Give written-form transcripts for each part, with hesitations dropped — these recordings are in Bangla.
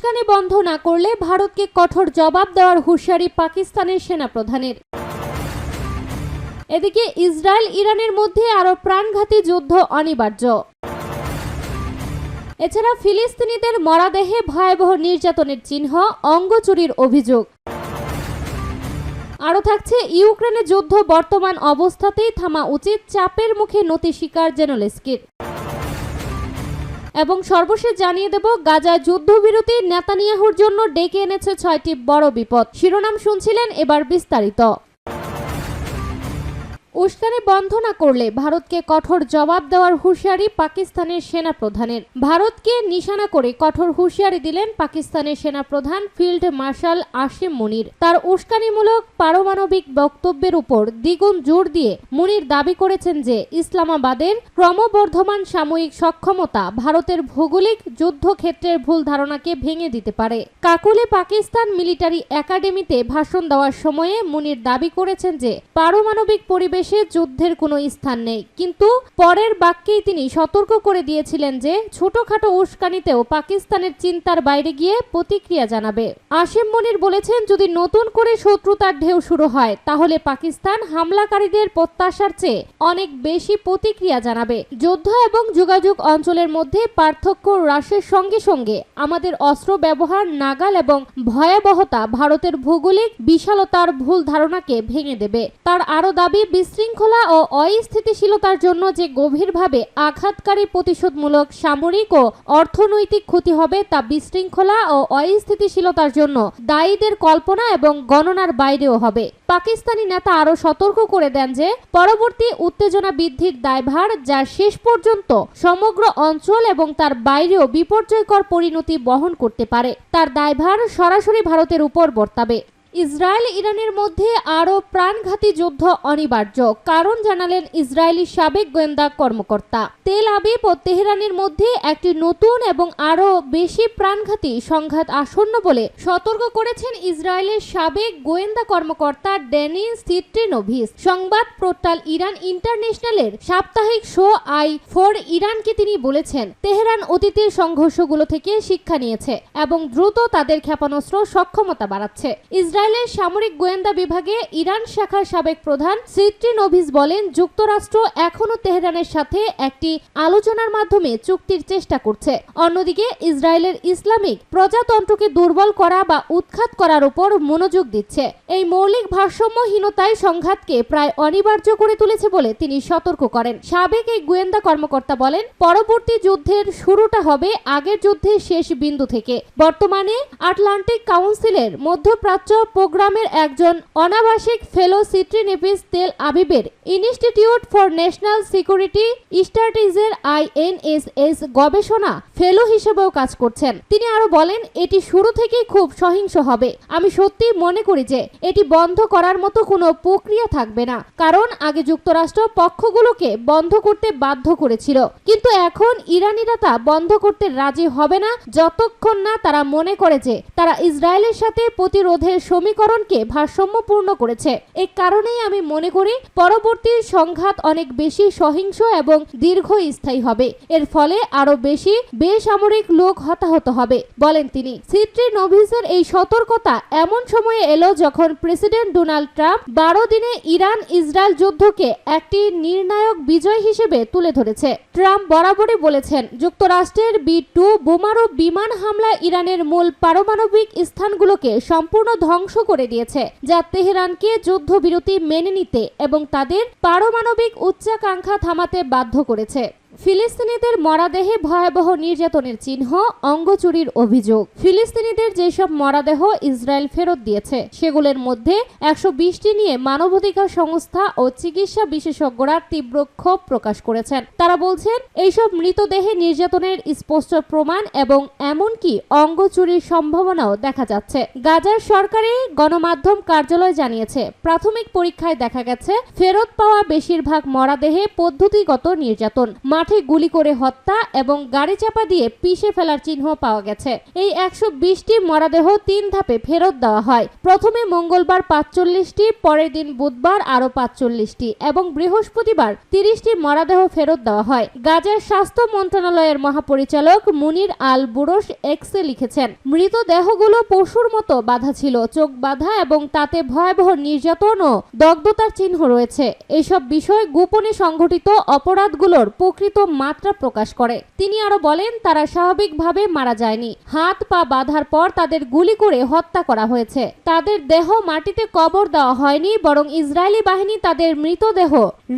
উস্কানি বন্ধ না করলে ভারতকে কঠোর জবাব দেওয়ার হুঁশিয়ারি পাকিস্তানের সেনাপ্রধানের। এদিকে ইসরায়েল ইরানের মধ্যে আরও প্রাণঘাতী যুদ্ধ অনিবার্য। এছাড়া ফিলিস্তিনিদের মরদেহে ভয়াবহ নির্যাতনের চিহ্ন, অঙ্গ চুরির অভিযোগ। আরও থাকছে ইউক্রেনে যুদ্ধ বর্তমান অবস্থাতেই থামা উচিত, চাপের মুখে নতি স্বীকার জেলেনস্কির। এবং সর্বশেষ জানিয়ে দেব, গাজায় যুদ্ধবিরতি নেতানিয়াহুর জন্য ডেকে এনেছে ৬টি বড় বিপদ। শিরোনাম শুনছিলেন, এবার বিস্তারিত। উস্কানি বন্ধ না করলে ভারতকে কঠোর জবাব দেওয়ার হুঁশিয়ারি পাকিস্তানের সেনাপ্রধানের। ভারতকে নিশানা করে কঠোর হুঁশিয়ারি দিলেন পাকিস্তানের সেনাপ্রধান ফিল্ড মার্শাল আসিম মুনির। তার উস্কানিমূলক পারমাণবিক বক্তব্যের উপর দ্বিগুণ জোর দিয়ে মুনির দাবি করেছেন যে ইসলামাবাদের ক্রমবর্ধমান সাময়িক সক্ষমতা ভারতের ভৌগোলিক যুদ্ধক্ষেত্রের ভুল ধারণাকে ভেঙে দিতে পারে। কাকুলে পাকিস্তান মিলিটারি একাডেমিতে ভাষণ দেওয়ার সময়ে মুনির দাবি করেছেন যে পারমাণবিক পরিবেশ যুদ্ধের কোনো স্থান নেই, কিন্তু পরের বাক্যেই তিনি সতর্ক করে দিয়েছিলেন যে ছোটখাটো উস্কানিতেও পাকিস্তানের চিন্তার বাইরে গিয়ে প্রতিক্রিয়া জানাবে। আসিম মুনির বলেছেন, যদি নতুন করে শত্রুতার ঢেউ শুরু হয় তাহলে পাকিস্তান হামলাকারীদের প্রত্যাশার চেয়ে অনেক বেশি প্রতিক্রিয়া জানাবে। যুদ্ধ এবং যোগাযোগ অঞ্চলের মধ্যে পার্থক্য হ্রাসের সঙ্গে সঙ্গে আমাদের অস্ত্র ব্যবহার নাগাল এবং ভয়াবহতা ভারতের ভৌগোলিক বিশালতার ভুল ধারণাকে ভেঙে দেবে। তার আরও দাবি, বিশৃঙ্খলা ও অস্থিতিশীলতার জন্য যে গভীরভাবে আঘাতকারী প্রতিশোধমূলক সামরিক ও অর্থনৈতিক ক্ষতি হবে তা বিশৃঙ্খলা ও অস্থিতিশীলতার জন্য দায়ীদের কল্পনা এবং গণনার বাইরেও হবে। পাকিস্তানি নেতা আরও সতর্ক করে দেন যে পরবর্তী উত্তেজনা বৃদ্ধির দায়ভার, যা শেষ পর্যন্ত সমগ্র অঞ্চল এবং তার বাইরেও বিপর্যয়কর পরিণতি বহন করতে পারে, তার দায়ভার সরাসরি ভারতের উপর বর্তাবে। ইসরায়েল ইরানের মধ্যে আরও প্রাণঘাতী যুদ্ধ অনিবার্য, কারণ জানালেন ইসরায়েলি সাবেক গোয়েন্দা কর্মকর্তা। তেল আবিব ও তেহরানের মধ্যে একটি নতুন এবং আরও বেশি প্রাণঘাতী সংঘাত আসন্ন বলে সতর্ক করেছেন ইসরায়েলের সাবেক গোয়েন্দা কর্মকর্তা ড্যানি সিট্রিনোভিচ। সংবাদ পোর্টাল ইরান ইন্টারন্যাশনালের সাপ্তাহিক শো আই-4 ইরানকে তিনি বলেছেন, তেহরান অতীতের সংঘর্ষগুলো থেকে শিক্ষা নিয়েছে এবং দ্রুত তাদের ক্ষেপণাস্ত্র সক্ষমতা বাড়াচ্ছে। ইসরায়েলের সামরিক গোয়েন্দা বিভাগে ইরান শাখার সাবেক প্রধান সিট্রিনোভিচ বলেন, যুক্তরাষ্ট্র এখনও তেহরানের সাথে একটি আলোচনার মাধ্যমে চুক্তির চেষ্টা করছে। অন্যদিকে ইসরায়েলের ইসলামিক প্রজাতন্ত্রকে দুর্বল করা বা উৎখাত করার উপর মনোযোগ দিচ্ছে। এই মৌলিক ভারসাম্যহীনতাই সংঘাতকে প্রায় অনিবার্য করে তুলেছে বলে তিনি সতর্ক করেন। সাবেক এই গোয়েন্দা কর্মকর্তা বলেন, পরবর্তী যুদ্ধের শুরুটা হবে আগের যুদ্ধের শেষ বিন্দু থেকে। বর্তমানে আটলান্টিক কাউন্সিলের মধ্যপ্রাচ্য প্রোগ্রামের একজন অনাবাসিক ফেলো সিট্রিনোভিচ তেল আবিবের ইনস্টিটিউট ফর ন্যাশনাল সিকিউরিটি স্ট্র্যাটেজির INSS গবেষণা ফেলো হিসেবেও কাজ করছেন। তিনি আরো বলেন, এটি শুরু থেকেই খুব সহিংস হবে। আমি সত্যি মনে করি যে এটি বন্ধ করার মতো কোনো প্রক্রিয়া থাকবে না, কারণ আগে যুক্তরাষ্ট্র পক্ষগুলোকে বন্ধ করতে বাধ্য করেছিল, কিন্তু এখন ইরানিরা তা বন্ধ করতে রাজি হবে না যতক্ষণ না তারা মনে করে যে তারা ইসরায়েলের সাথে প্রতিরোধের সমীকরণকে ভারসাম্যপূর্ণ করেছে। এই কারণেই আমি মনে করি পরবর্তী সংঘাত অনেক বেশি সহিংস এবং দীর্ঘস্থায়ী হবে। এর ফলে আরো বেশি বেসামরিক লোক হতাহত হবে, বলেন তিনি। সিট্রিনোভিচের এই সতর্কতা এমন সময়ে এলো যখন প্রেসিডেন্ট ডোনাল্ড ট্রাম্প 12 দিনে ইরান ইসরায়েল যুদ্ধকে একটি নির্ণায়ক বিজয় হিসেবে তুলে ধরেছে। ট্রাম্প বরাবরই বলেছেন, যুক্তরাষ্ট্রের B-2 বোমারু বিমান হামলা ইরানের মূল পারমাণবিক স্থানগুলোকে সম্পূর্ণ ধ্বংস করে দিয়েছে, যা তেহরানকে যুদ্ধবিরতি মেনে নিতে এবং তাদের পারমাণবিক উচ্চাকাঙ্ক্ষা থামাতে বাধ্য করেছে। ফিলিস্তিনিদের মরদেহে ভয়াবহ নির্যাতনের চিহ্ন, অঙ্গ চুরির অভিযোগ। ফিলিস্তিনিদের যেসব মরদেহ ইসরায়েল ফেরত দিয়েছে সেগুলোর মধ্যে 120টি নিয়ে মানবাধিকার সংস্থা ও চিকিৎসা বিশেষজ্ঞরা তীব্র ক্ষোভ প্রকাশ করেছেন। তারা বলছেন, এইসব মৃতদেহে নির্যাতনের স্পষ্ট প্রমাণ এবং এমনকি অঙ্গ চুরির সম্ভাবনাও দেখা যাচ্ছে। গাজার সরকারি গণমাধ্যম কার্যালয় জানিয়েছে, প্রাথমিক পরীক্ষায় দেখা গেছে ফেরত পাওয়া বেশিরভাগ মরদেহে পদ্ধতিগত নির্যাতন, মাঠে গুলি করে হত্যা এবং গাড়ি চাপা দিয়ে পিষে ফেলার চিহ্ন পাওয়া গেছে। এই 120টি মরদেহ 3 ধাপে ফেরত দেওয়া হয়। প্রথমে মঙ্গলবার 45টি, পরের দিন বুধবার আরো 45টি এবং বৃহস্পতিবার 30টি মরদেহ ফেরত দেওয়া হয়। গাজার স্বাস্থ্য মন্ত্রণালয়ের মহাপরিচালক মুনির আল বুরশ এক্সে লিখেছেন, মৃতদেহগুলো পশুর মতো বাঁধা ছিল, চোখ বাঁধা এবং তাতে ভয়াবহ নির্যাতন ও দগ্ধতার চিহ্ন রয়েছে। এসব বিষয় গোপনে সংঘটিত অপরাধগুলোর প্রকৃত মাত্রা প্রকাশ করে। তিনি আরো বলেন, তারা স্বাভাবিকভাবে মারা যায়নি। হাত পা বাঁধার পর তাদের গুলি করে হত্যা করা হয়েছে। তাদের দেহ মাটিতে কবর দেওয়া হয়নি, বরং ইসরায়েলি বাহিনী তাদের মৃতদেহ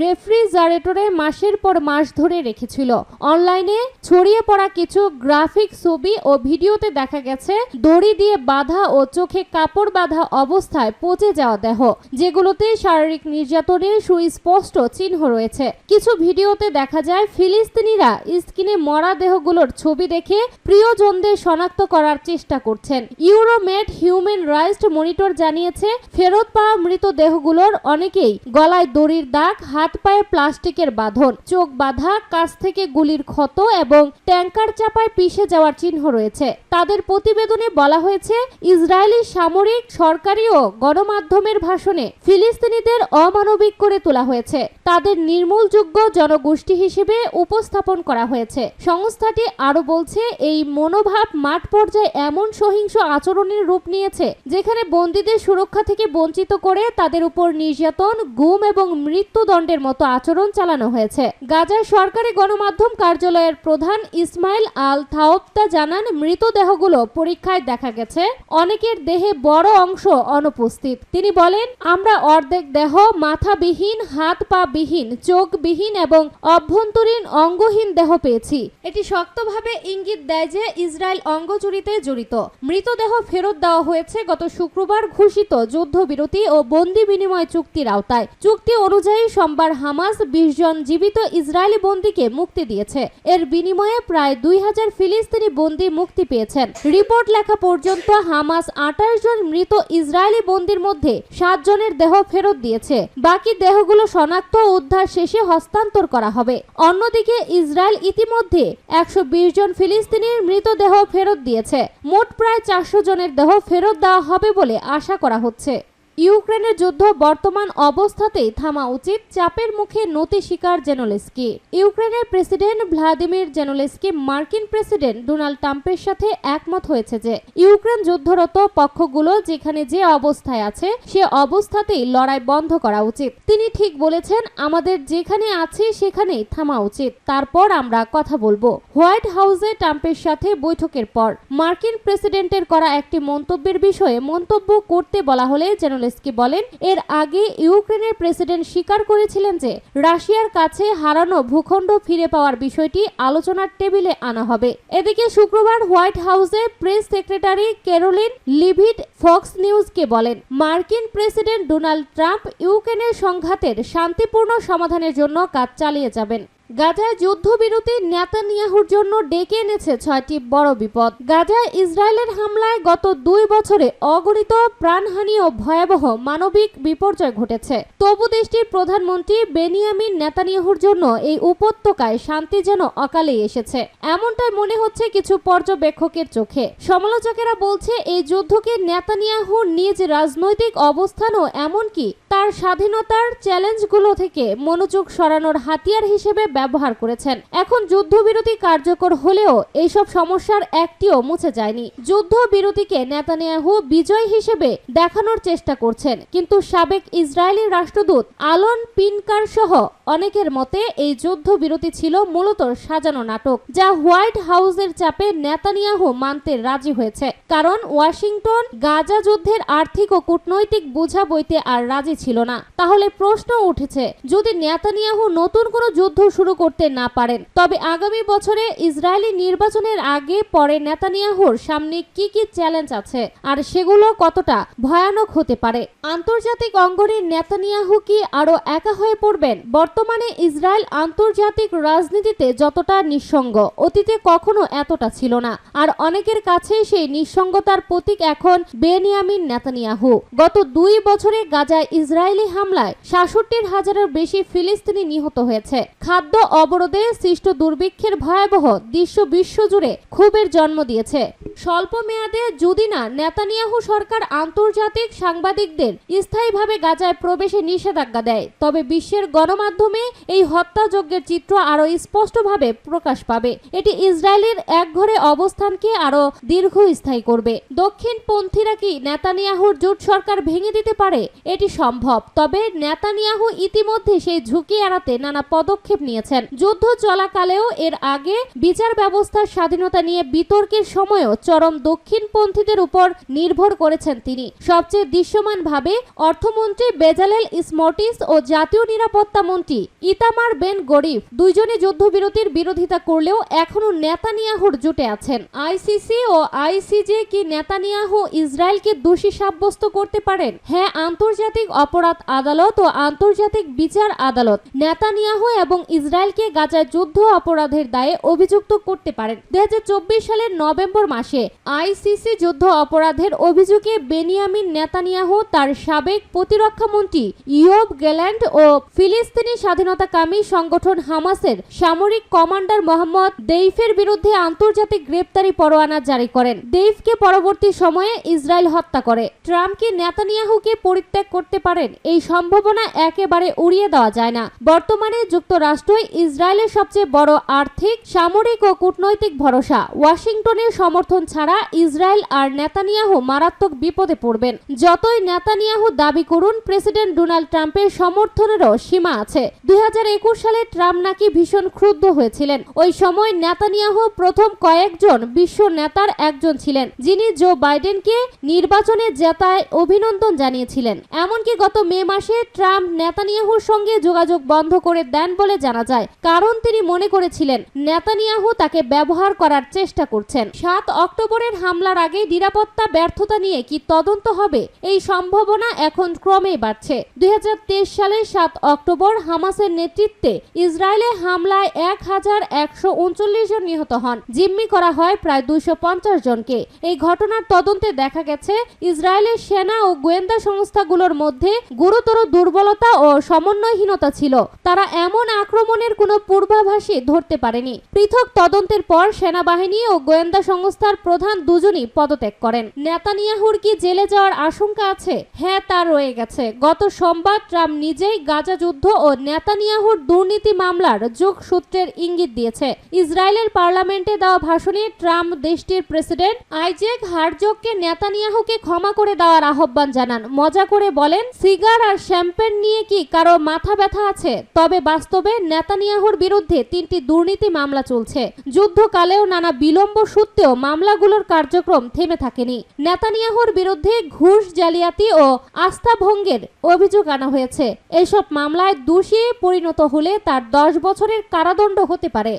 রেফ্রিজারেটরে মাসের পর মাস ধরে রেখেছিল। অনলাইনে ছড়িয়ে পড়া কিছু গ্রাফিক ছবি ও ভিডিওতে দেখা গেছে দড়ি দিয়ে বাঁধা ও চোখে কাপড় বাঁধা অবস্থায় পচে যাওয়া দেহ, যেগুলোতে শারীরিক নির্যাতনের সুস্পষ্ট চিহ্ন রয়েছে। কিছু ভিডিওতে দেখা যায় ফিলিস্তিনিরা স্ক্রিনে মরা দেহগুলোর ছবি দেখে প্রিয়জনদের শনাক্ত করার চেষ্টা করছেন। ইউরোমেড হিউম্যান রাইটস মনিটর জানিয়েছে, ফেরত পাওয়া মৃতদেহগুলোর অনেকেই গলায় দড়ির দাগ, হাত পায়ে প্লাস্টিকের বাঁধন, চোখ বাঁধা, কাছ থেকে গুলির ক্ষত এবং ট্যাঙ্কার চাপায় পিষে যাওয়ার চিহ্ন রয়েছে। তাদের প্রতিবেদনে বলা হয়েছে, ইসরায়েলি সামরিক, সরকারি ও গণমাধ্যমের ভাষণে ফিলিস্তিনিদের অমানবিক করে তোলা হয়েছে। তাদের নির্মূলযোগ্য জনগোষ্ঠী হিসেবে উপস্থাপন করা হয়েছে। সংস্থাটি আরো বলছে, এই মনোভাব মাঠ পর্যায়ে এমন সহিংস আচরণের রূপ নিয়েছে যেখানে বন্দীদের সুরক্ষা থেকে বঞ্চিত করে তাদের উপর নির্যাতন, গুম এবং মৃত্যুদণ্ডের মতো আচরণ চালানো হয়েছে। গাজার সরকারি গণমাধ্যম কার্যালয়ের প্রধান ইসমাইল আল থাওপ্তা জানান, মৃতদেহগুলো পরীক্ষায় দেখা গেছে অনেকের দেহে বড় অংশ অনুপস্থিত। তিনি বলেন, আমরা অর্ধেক দেহ, মাথাবিহীন, হাত পা বিহীন, চোখ বিহীন এবং অভ্যন্তরীণ অঙ্গহীন দেহ পেয়েছি। এটি শক্তভাবে ইঙ্গিত দেয় যে ইসরায়েল অঙ্গ চুরিতে জড়িত। মৃতদেহ ফেরত দেওয়া হয়েছে গত শুক্রবার ঘোষিত যুদ্ধবিরতি ও বন্দি বিনিময় চুক্তির আওতায়। চুক্তি অনুযায়ী সোমবার হামাস 20 জন জীবিত ইসরায়েলি বন্দীকে মুক্তি দিয়েছে। এর বিনিময়ে প্রায় 2000 ফিলিস্তিনি বন্দী মুক্তি পেয়েছেন। রিপোর্ট লেখা পর্যন্ত হামাস 28 জন মৃত ইসরায়েলি বন্দীর মধ্যে 7 জনের দেহ ফেরত দিয়েছে। বাকি দেহগুলো শনাক্ত ও উদ্ধার শেষে হস্তান্তর করা হবে। অন্যদিকে ইসরায়েল ইতিমধ্যে 120 জন ফিলিস্তিনির মৃতদেহ ফেরত দিয়েছে। মোট প্রায় 400 জনের দেহ ফেরত দেওয়া হবে বলে আশা করা হচ্ছে। ইউক্রেনের যুদ্ধ বর্তমান অবস্থাতেই থামা উচিত, চাপের মুখে নতি স্বীকার জেলেনস্কি। ইউক্রেনের প্রেসিডেন্ট ভ্লাদিমির জেলেনস্কি মার্কিন প্রেসিডেন্ট ডোনাল্ড ট্রাম্পের সাথে একমত হয়েছে যে ইউক্রেন যুদ্ধরত পক্ষগুলো যেখানে যে অবস্থায় আছে সে অবস্থাতেই লড়াই বন্ধ করা উচিত। তিনি ঠিক বলেছেন, আমাদের যেখানে আছি সেখানেই থামা উচিত, তারপর আমরা কথা বলবো। হোয়াইট হাউসে ট্রাম্পের সাথে বৈঠকের পর মার্কিন প্রেসিডেন্টের করা একটি মন্তব্যের বিষয়ে মন্তব্য করতে বলা হলে জেনেলস্কি বলেন, এর আগে ইউক্রেনের প্রেসিডেন্ট স্বীকার করেছিলেন যে রাশিয়ার কাছে হারানো ভূখণ্ড ফিরে পাওয়ার বিষয়টি আলোচনার টেবিলে আনা হবে। এদিকে শুক্রবার হোয়াইট হাউসে press secretary Karoline Leavitt Fox নিউজকে বলেন, মার্কিন প্রেসিডেন্ট ডোনাল্ড ট্রাম্প ইউক্রেনের সংঘাতের শান্তিপূর্ণ সমাধানের জন্য কাজ চালিয়ে যাবেন। গাজায় যুদ্ধবিরতি নেতানিয়াহুর জন্য ডেকে এনেছে 6টি বড় বিপদ। গাজায় ইসরায়েলের হামলায় গত 2 বছরে অগণিত প্রাণহানি ও ভয়াবহ মানবিক বিপর্যয় ঘটেছে। তবু দেশটির প্রধানমন্ত্রী বেনিয়ামিন নেতানিয়াহুর জন্য এই উপত্যকায় শান্তি যেন অকালেই এসেছে, এমনটাই মনে হচ্ছে কিছু পর্যবেক্ষকের চোখে। সমালোচকেরা বলছে, এই যুদ্ধকে নেতানিয়াহু নিজ রাজনৈতিক অবস্থান ও এমনকি তার স্বাধীনতার চ্যালেঞ্জগুলো থেকে মনোযোগ সরানোর হাতিয়ার হিসেবে ব্যবহার করেছেন। এখন যুদ্ধবিরতি কার্যকর হলেও এইসব সমস্যার একটিও মুছে যায়নি। যুদ্ধবিরতিকে নেতানিয়াহু বিজয় হিসেবে দেখানোর চেষ্টা করছেন, কিন্তু সাবেক ইসরায়েলি রাষ্ট্রদূত আলন পিনকার সহ অনেকের মতে এই যুদ্ধবিরতি ছিল মূলত সাজানো নাটক, যা হোয়াইট হাউসের চাপে নেতানিয়াহু মানতে রাজি হয়েছে। কারণ ওয়াশিংটন গাজা যুদ্ধের আর্থিক ও কূটনৈতিক বোঝা বইতে আর রাজি ছিল না। তাহলে প্রশ্ন উঠেছে, যদি নেতানিয়াহু নতুন কোনো যুদ্ধ শুরু করতে না পারেন, তবে আগামী বছরে ইসরায়েলি নির্বাচনের আগে পরে নেতানিয়াহুর সামনে কি কি চ্যালেঞ্জ আছে আর সেগুলো কতটা ভয়ানক হতে পারে। আন্তর্জাতিক অঙ্গনে নেতানিয়াহু কি আরো একা হয়ে পড়বেন? বর্তমানে ইসরায়েল আন্তর্জাতিক রাজনীতিতে যতটা নিঃসঙ্গ, অতীতে কখনো এতটা ছিল না। আর অনেকের কাছে সেই নিঃসঙ্গতার প্রতীক এখন বেনিয়ামিন নেতানিয়াহু। গত 2 বছরে গাজায় ইসরায়েলি হামলায় 66,000-এর বেশি ফিলিস্তিনি নিহত হয়েছে। খাদ্য অবরোধে সৃষ্ট দুর্ভিক্ষের ভয়াবহ দৃশ্য বিশ্বজুড়ে ক্ষোভের জন্ম দিয়েছে। স্বল্প মেয়াদে যদি না নেতানিয়াহু সরকার আন্তর্জাতিক সাংবাদিকদের স্থায়ীভাবে গাজায় প্রবেশে নিষেধাজ্ঞা দেয়, তবে বিশ্বের গণমাধ্যমে এই হত্যাযজ্ঞের চিত্র আরও স্পষ্টভাবে প্রকাশ পাবে। এটি ইসরায়েলের একঘরে অবস্থানকে আরও দীর্ঘস্থায়ী করবে। দক্ষিণপন্থীরা কি নেতানিয়াহুর জোট সরকার ভেঙে দিতে পারে? এটি সম্ভব, তবে নেতানিয়াহু ইতিমধ্যে সেই ঝুঁকি এড়াতে নানা পদক্ষেপ নিয়েছেন। যুদ্ধ চলাকালেও এর আগে বিচার ব্যবস্থার স্বাধীনতা নিয়ে বিতর্কের সময়ও চরম দক্ষিণপন্থীদের উপর নির্ভর করেছেন তিনি। সবচেয়ে দৃশ্যমানভাবে অর্থমন্ত্রী বেজালেল স্মোট্রিচ ও জাতীয় নিরাপত্তা মন্ত্রী ইতামার বেন গরিফ দুইজনে যুদ্ধবিরতির বিরোধিতা করলেও এখনো নেতানিয়াহুর জোটে আছেন। আইসিসি ও আইসিজে কি নেতানিয়াহু ইসরায়েলকে দোষী সাব্যস্ত করতে পারেন? হ্যাঁ, আন্তর্জাতিক অপরাধ আদালত ও আন্তর্জাতিক বিচার আদালত নেতানিয়াহু এবং ইসরায়েলকে গাজায় যুদ্ধ অপরাধের দায়ে অভিযুক্ত করতে পারেন। 2024 সালের নভেম্বর মাসে আইসিসি যুদ্ধ অপরাধের অভিযোগে বেনিয়ামিন নেতানিয়াহু, তার সাবেক প্রতিরক্ষা মন্ত্রী ইয়োব গ্যালান্ট ও ফিলিস্তিনি স্বাধীনতাকামী সংগঠন হামাসের সামরিক কমান্ডার মোহাম্মদ দেইফের বিরুদ্ধে আন্তর্জাতিক গ্রেপ্তারি পরোয়ানা জারি করেন। দেইফকে পরবর্তী সময়ে ইসরায়েল হত্যা করে। ট্রাম্প কি নেতানিয়াহুকে পরিত্যাগ করতে পারেন? এই সম্ভাবনা একেবারে উড়িয়ে দেওয়া যায় না। বর্তমানে যুক্তরাষ্ট্রই ইসরায়েলের সবচেয়ে বড় আর্থিক, সামরিক ও কূটনৈতিক ভরসা। ওয়াশিংটনের সমর্থন ছাড়া ইসরায়েল আর নেতানিয়াহু মারাত্মক বিপদে পড়বেন। যতই নেতানিয়াহু দাবি করুন প্রেসিডেন্ট ডোনাল্ড ট্রাম্পের সমর্থনেরও সীমা আছে। 2021 সালে ট্রাম্প নাকি ভীষণ ক্রুদ্ধ হয়েছিলেন। ওই সময় নেতানিয়াহু প্রথম কয়েকজন বিশ্ব নেতার একজন ছিলেন যিনি জো বাইডেনকে নির্বাচনে জেতায় অভিনন্দন জানিয়েছিলেন। এমনকি গত মে মাসে ট্রাম্প নেতানিয়াহুর সঙ্গে যোগাযোগ বন্ধ করে দেন বলে জানা যায়, কারণ তিনি মনে করেছিলেন নেতানিয়াহু তাকে ব্যবহার করার চেষ্টা করছেন। 7 অক্টোবরের হামলার আগে নিরাপত্তা ব্যর্থতা নিয়ে কি তদন্ত হবে? এই সম্ভাবনা এখন ক্রমেই বাড়ছে। 2023 সালের 7 অক্টোবর হামাসের নেতৃত্বে ইসরায়েলে হামলায় 1139 জন নিহত হন। জিম্মি করা হয় প্রায় 250 জনকে। এই ঘটনার তদন্তে দেখা গেছে ইসরায়েলের সেনা ও গোয়েন্দা সংস্থাগুলোর মধ্যে গুরুতর দুর্বলতা ও সমন্বয়হীনতা ছিল। তারা এমন আক্রমণের কোনো পূর্বাভাসই ধরতে পারেনি। পৃথক তদন্তের পর সেনাবাহিনী ও গোয়েন্দা সংস্থার প্রধান দুজনই পদত্যাগ করেন। নেতানিয়াহুর কি জেলে যাওয়ার আশঙ্কা আছে? হ্যাঁ, তা রয়ে গেছে। গত সোমবার ট্রাম্প নিজেই গাজা যুদ্ধ ও নেতানিয়াহুর দুর্নীতি মামলার যোগসূত্রের ইঙ্গিত দিয়েছে। ইসরায়েলের পার্লামেন্টে দেওয়া ভাষণে ট্রাম্প দেশটির প্রেসিডেন্ট আইজ্যাক হারজগকে নেতানিয়াহুকে ক্ষমা করে দেওয়ার আহ্বান জানান। মজা করে বলেন, সিগার আর শ্যাম্পেন নিয়ে কি কারো মাথা ব্যথা আছে? তবে বাস্তবে নেতানিয়াহুর বিরুদ্ধে 3টি দুর্নীতি মামলা চলছে। যুদ্ধকালেও নানা বিলম্ব সত্ত্বেও মামলাগুলোর কার্যক্রম থেমে থাকেনি। নেতানিয়াহুর বিরুদ্ধে ঘুষ, জালিয়াতি ও আস্থা ভঙ্গের অভিযোগ আনা হয়েছে। এসব মামলায় দোষী পরিণত হলে তার 10 বছরের কারাদণ্ড হতে পারে।